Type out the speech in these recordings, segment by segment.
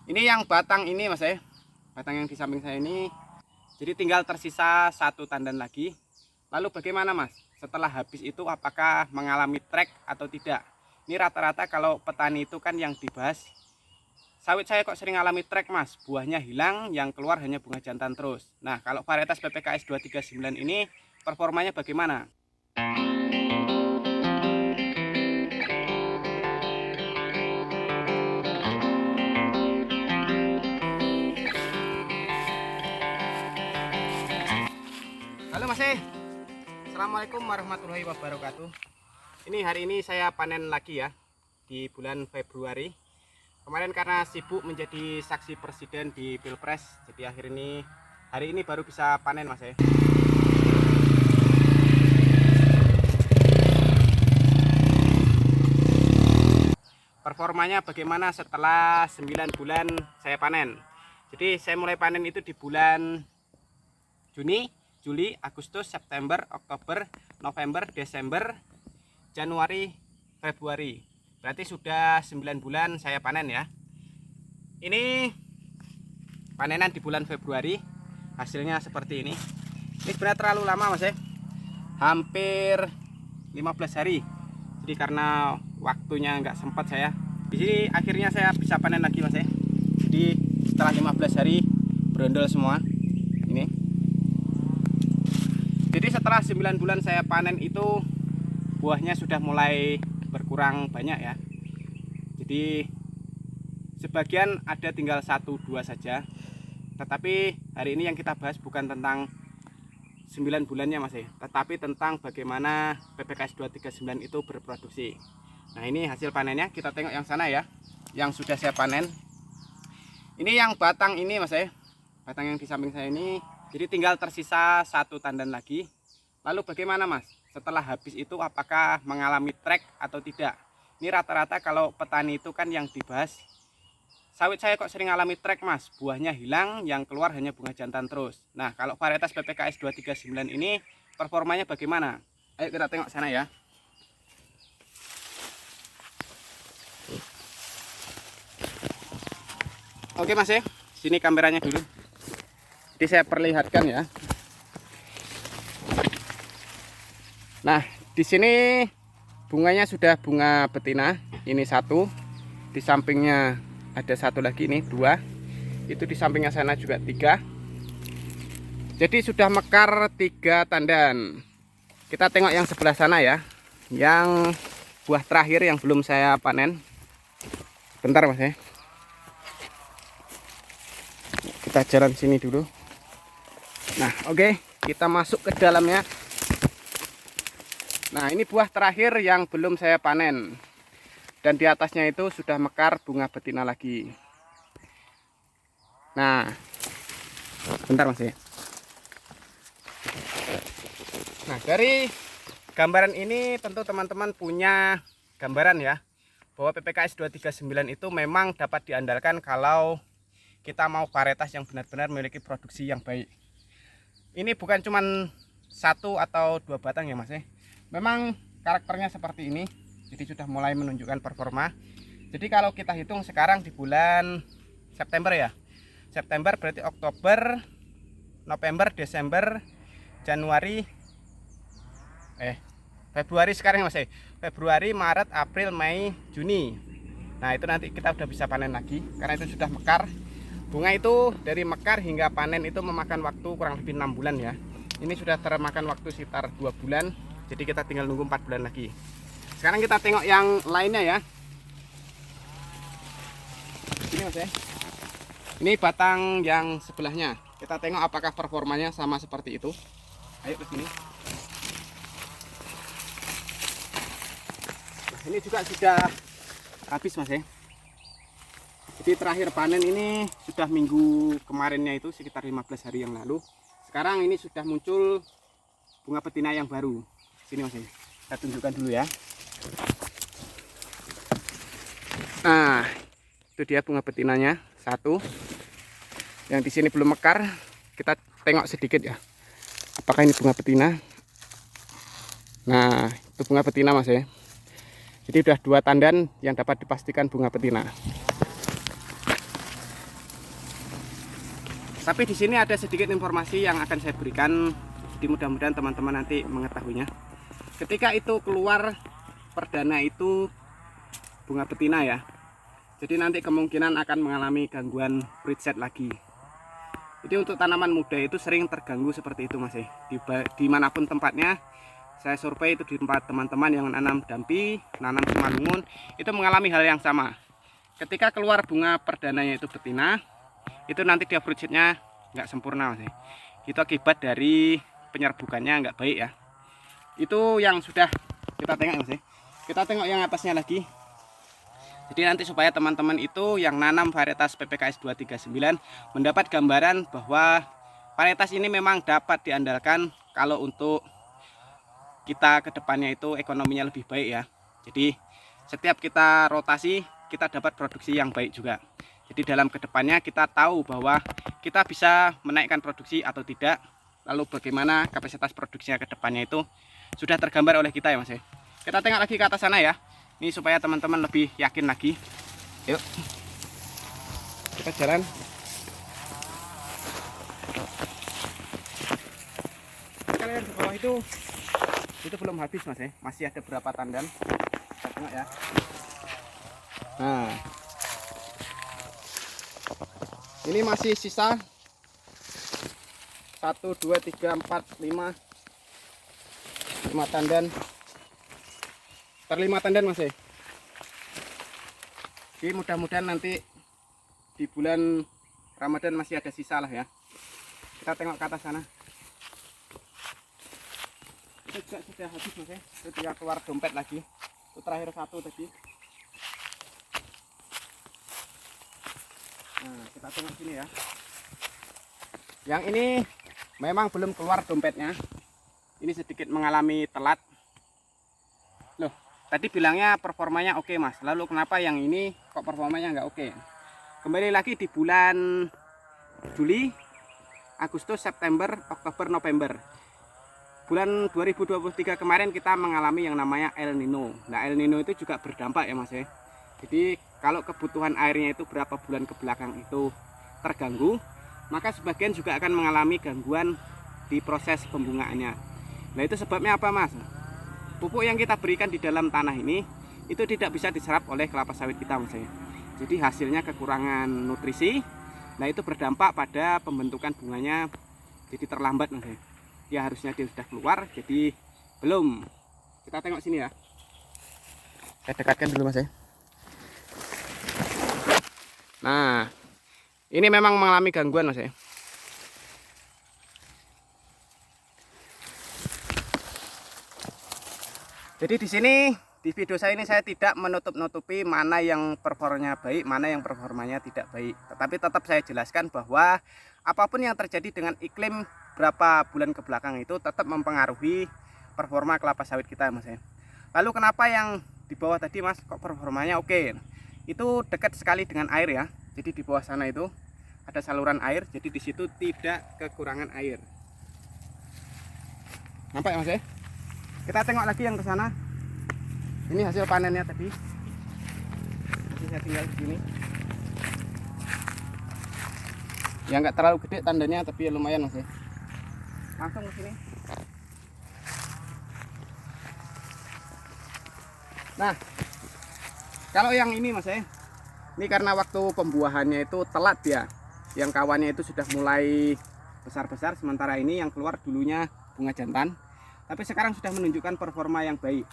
Ini yang batang ini mas ya, batang yang di samping saya ini. Jadi tinggal tersisa satu tandan lagi. Lalu bagaimana mas? Setelah habis itu apakah mengalami trek atau tidak? Ini rata-rata kalau petani itu kan yang dibahas, sawit saya kok sering alami trek mas, buahnya hilang, yang keluar hanya bunga jantan terus. Nah kalau varietas PPKS 239 ini performanya bagaimana? Halo mas Assalamualaikum warahmatullahi wabarakatuh. Ini hari ini saya panen lagi ya, di bulan Februari. Kemarin karena sibuk menjadi saksi presiden di Pilpres, jadi hari ini baru bisa panen mas ya. Performanya bagaimana setelah 9 bulan saya panen? Jadi saya mulai panen itu di bulan Juni, Juli, Agustus, September, Oktober, November, Desember, Januari, Februari. Berarti sudah 9 bulan saya panen ya. Ini panenan di bulan Februari, hasilnya seperti ini. Ini sebenarnya terlalu lama mas ya, hampir 15 hari. Jadi karena waktunya nggak sempat saya, di sini akhirnya saya bisa panen lagi mas ya. Jadi setelah 15 hari berondol semua ini. Jadi setelah 9 bulan saya panen itu buahnya sudah mulai berkurang banyak ya. Jadi sebagian ada tinggal 1-2 saja. Tetapi hari ini yang kita bahas bukan tentang 9 bulannya mas ya, tetapi tentang bagaimana PPKS 239 itu berproduksi. Nah ini hasil panennya, kita tengok yang sana ya, yang sudah saya panen. Ini yang batang ini mas ya, batang yang di samping saya ini. Jadi tinggal tersisa satu tandan lagi. Lalu bagaimana mas? Setelah habis itu apakah mengalami trek atau tidak? Ini rata-rata kalau petani itu kan yang dibahas, sawit saya kok sering alami trek mas, buahnya hilang, yang keluar hanya bunga jantan terus. Nah kalau varietas PPKS 239 ini performanya bagaimana? Ayo kita tengok sana ya. Oke mas ya, sini kameranya dulu. Jadi saya perlihatkan ya. Nah di sini bunganya sudah bunga betina, ini satu, di sampingnya ada satu lagi, ini dua, itu di sampingnya sana juga tiga. Jadi sudah mekar 3 tandan. Kita tengok yang sebelah sana ya, yang buah terakhir yang belum saya panen. Bentar mas ya, kita jalan sini dulu. Nah oke, kita masuk ke dalamnya. Nah ini buah terakhir yang belum saya panen, dan di atasnya itu sudah mekar bunga betina lagi. Nah bentar mas ya. Nah dari gambaran ini tentu teman-teman punya gambaran ya, bahwa PPKS 239 itu memang dapat diandalkan kalau kita mau varietas yang benar-benar memiliki produksi yang baik. Ini bukan cuman 1 atau 2 batang ya mas ya, memang karakternya seperti ini. Jadi sudah mulai menunjukkan performa. Jadi kalau kita hitung sekarang di bulan September ya, September berarti Oktober, November, Desember, Januari, Februari sekarang mas ya, Februari, Maret, April, Mei, Juni. Nah itu nanti kita udah bisa panen lagi karena itu sudah mekar. Bunga itu dari mekar hingga panen itu memakan waktu kurang lebih 6 bulan ya. Ini sudah termakan waktu sekitar 2 bulan. Jadi kita tinggal nunggu 4 bulan lagi. Sekarang kita tengok yang lainnya ya. Ini mas ya, ini batang yang sebelahnya. Kita tengok apakah performanya sama seperti itu. Ayo ke sini. Nah, ini juga sudah habis mas ya. Jadi terakhir panen ini sudah minggu kemarinnya, itu sekitar 15 hari yang lalu. Sekarang ini sudah muncul bunga betina yang baru. Sini mas ya, saya tunjukkan dulu ya. Nah itu dia bunga betinanya satu. Yang di sini belum mekar, kita tengok sedikit ya, apakah ini bunga betina. Nah itu bunga betina mas ya. Jadi sudah 2 tandan yang dapat dipastikan bunga betina. Tapi di sini ada sedikit informasi yang akan saya berikan, jadi mudah-mudahan teman-teman nanti mengetahuinya. Ketika itu keluar perdana itu bunga betina ya, jadi nanti kemungkinan akan mengalami gangguan fruit set lagi. Jadi untuk tanaman muda itu sering terganggu seperti itu Mas. Dimanapun tempatnya, saya survei itu di tempat teman-teman yang nanam dampi, nanam simalungun, itu mengalami hal yang sama. Ketika keluar bunga perdananya itu betina, itu nanti dia fruit setnya nggak sempurna Mas. Itu akibat dari penyerbukannya nggak baik ya. Itu yang sudah kita tengok Mas. Kita tengok yang atasnya lagi. Jadi nanti supaya teman-teman itu yang nanam varietas PPKS 239 mendapat gambaran bahwa varietas ini memang dapat diandalkan kalau untuk kita ke depannya itu ekonominya lebih baik ya. Jadi setiap kita rotasi kita dapat produksi yang baik juga. Jadi dalam kedepannya kita tahu bahwa kita bisa menaikkan produksi atau tidak. Lalu bagaimana kapasitas produksinya ke depannya itu sudah tergambar oleh kita ya Mas. Kita tengok lagi ke atas sana ya. Ini supaya teman-teman lebih yakin lagi. Yuk kita jalan. Kalian di bawah itu belum habis Mas ya. Masih ada berapa tandan. Kita tengok ya. Nah, ini masih sisa 1, 2, 3, 4, 5 tandan. Terlima tandan Mas. Jadi mudah-mudahan nanti di bulan Ramadan masih ada sisa lah ya. Kita tengok ke atas sana. Itu juga sudah habis Mas. Itu tinggal keluar dompet lagi. Itu terakhir satu tadi. Nah, kita tengok sini ya. Yang ini memang belum keluar dompetnya. Ini sedikit mengalami telat. Loh, tadi bilangnya performanya oke Mas. Lalu kenapa yang ini kok performanya nggak oke? Kembali lagi di bulan Juli, Agustus, September, Oktober, November. Bulan 2023 kemarin kita mengalami yang namanya El Nino. Nah, El Nino itu juga berdampak ya Mas ya. Jadi kalau kebutuhan airnya itu berapa bulan ke belakang itu terganggu, maka sebagian juga akan mengalami gangguan di proses pembungaannya. Nah, itu sebabnya apa Mas? Pupuk yang kita berikan di dalam tanah ini itu tidak bisa diserap oleh kelapa sawit kita Mas. Jadi hasilnya kekurangan nutrisi. Nah, itu berdampak pada pembentukan bunganya jadi terlambat Mas. Ya harusnya dia sudah keluar, jadi belum. Kita tengok sini ya. Saya dekatkan dulu Mas. Nah, ini memang mengalami gangguan Mas. Jadi di sini di video saya ini saya tidak menutup-nutupi mana yang performanya baik, mana yang performanya tidak baik. Tetapi tetap saya jelaskan bahwa apapun yang terjadi dengan iklim berapa bulan ke belakang itu tetap mempengaruhi performa kelapa sawit kita Mas. Lalu kenapa yang di bawah tadi Mas kok performanya oke? Itu dekat sekali dengan air ya. Jadi di bawah sana itu ada saluran air, jadi di situ tidak kekurangan air. Nampak ya Mas ya? Kita tengok lagi yang ke sana. Ini hasil panennya tadi. Masih saya tinggal di sini. Ya nggak terlalu gede tandanya, tapi ya lumayan Mas ya. Langsung ke sini. Nah, kalau yang ini Mas ya, ini karena waktu pembuahannya itu telat ya. Yang kawannya itu sudah mulai besar-besar, sementara ini yang keluar dulunya bunga jantan. Tapi sekarang sudah menunjukkan performa yang baik.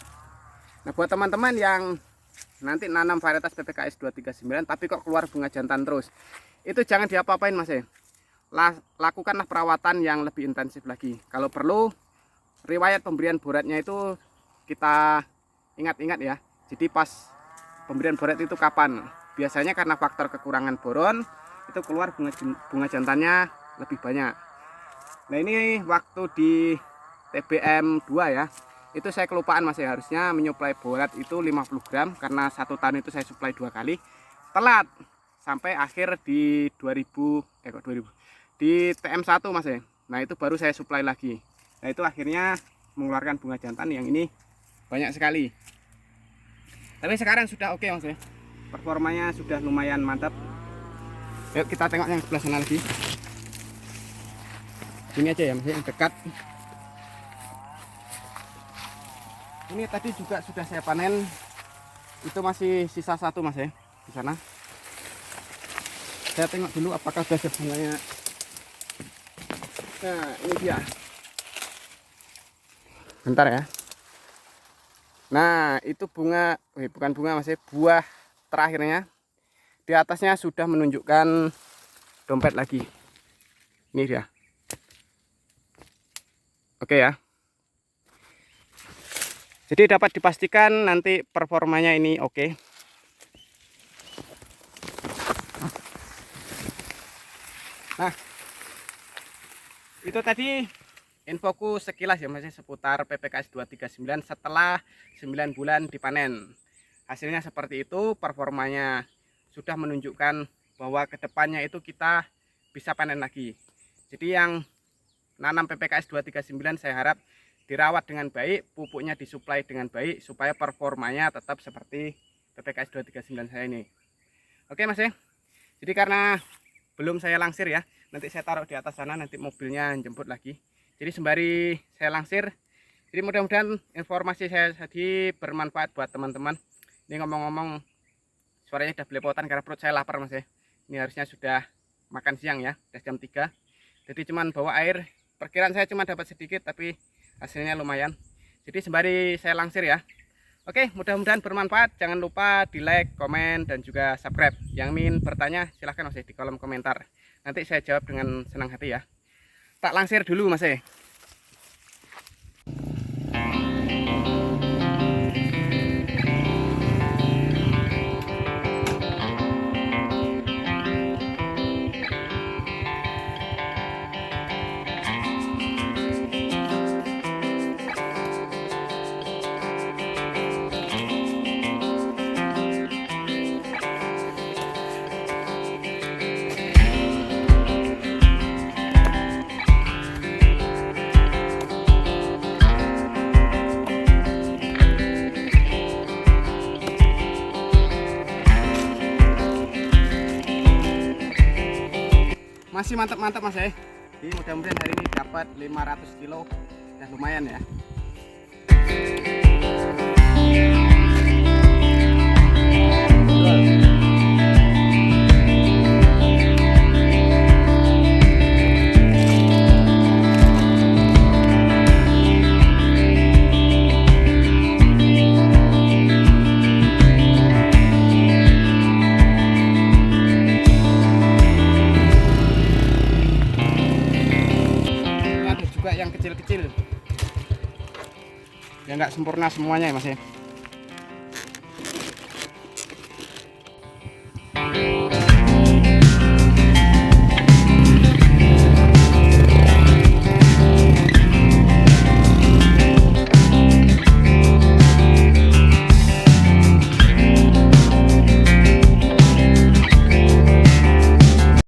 Nah, buat teman-teman yang nanti nanam varietas PPKS 239 tapi kok keluar bunga jantan terus, itu jangan diapa-apain Mas ya. Lakukanlah perawatan yang lebih intensif lagi. Kalau perlu, riwayat pemberian boratnya itu kita ingat-ingat ya. Jadi pas pemberian borat itu kapan? Biasanya karena faktor kekurangan boron itu keluar bunga jantannya lebih banyak. Nah, ini waktu di TBM 2 ya, itu saya kelupaan Mas ya, harusnya menyuplai borat itu 50 gram karena 1 tahun itu saya suplai 2 kali, telat sampai akhir di 2000 di TM1 Mas ya. Nah, itu baru saya suplai lagi. Nah, itu akhirnya mengeluarkan bunga jantan yang ini banyak sekali. Tapi sekarang sudah oke Mas ya, performanya sudah lumayan mantap. Yuk kita tengok yang sebelah sana lagi. Ini aja ya Mas, yang dekat. Ini tadi juga sudah saya panen. Itu masih sisa satu Mas ya di sana. Saya tengok dulu apakah sudah bunganya. Nah, ini dia. Bentar ya. Nah, itu bunga, bukan bunga Mas ya, buah terakhirnya. Di atasnya sudah menunjukkan dompet lagi. Ini dia. Oke ya. Jadi dapat dipastikan nanti performanya ini oke. Nah, itu tadi infoku sekilas ya Mas seputar PPKS 239 setelah 9 bulan dipanen. Hasilnya seperti itu, performanya sudah menunjukkan bahwa kedepannya itu kita bisa panen lagi. Jadi yang nanam PPKS 239 saya harap dirawat dengan baik, pupuknya disuplai dengan baik supaya performanya tetap seperti PPKS 239 saya ini. Oke Mas ya. Jadi karena belum saya langsir ya, nanti saya taruh di atas sana, nanti mobilnya jemput lagi. Jadi sembari saya langsir, jadi mudah-mudahan informasi saya tadi bermanfaat buat teman-teman. Ini ngomong-ngomong suaranya udah belepotan karena perut saya lapar Mas ya. Ini harusnya sudah makan siang ya, udah jam 3. Jadi cuman bawa air, perkiraan saya cuma dapat sedikit tapi hasilnya lumayan. Jadi sembari saya langsir ya. Oke, mudah-mudahan bermanfaat. Jangan lupa di like, komen, dan juga subscribe. Yang ingin bertanya silahkan Mas di kolom komentar. Nanti saya jawab dengan senang hati ya. Tak langsir dulu Mas. Masih mantap-mantap Mas ya. Jadi mudah-mudahan hari ini dapat 500 kilo. Ya lumayan ya. Yang kecil-kecil ya, nggak sempurna semuanya ya Mas ya.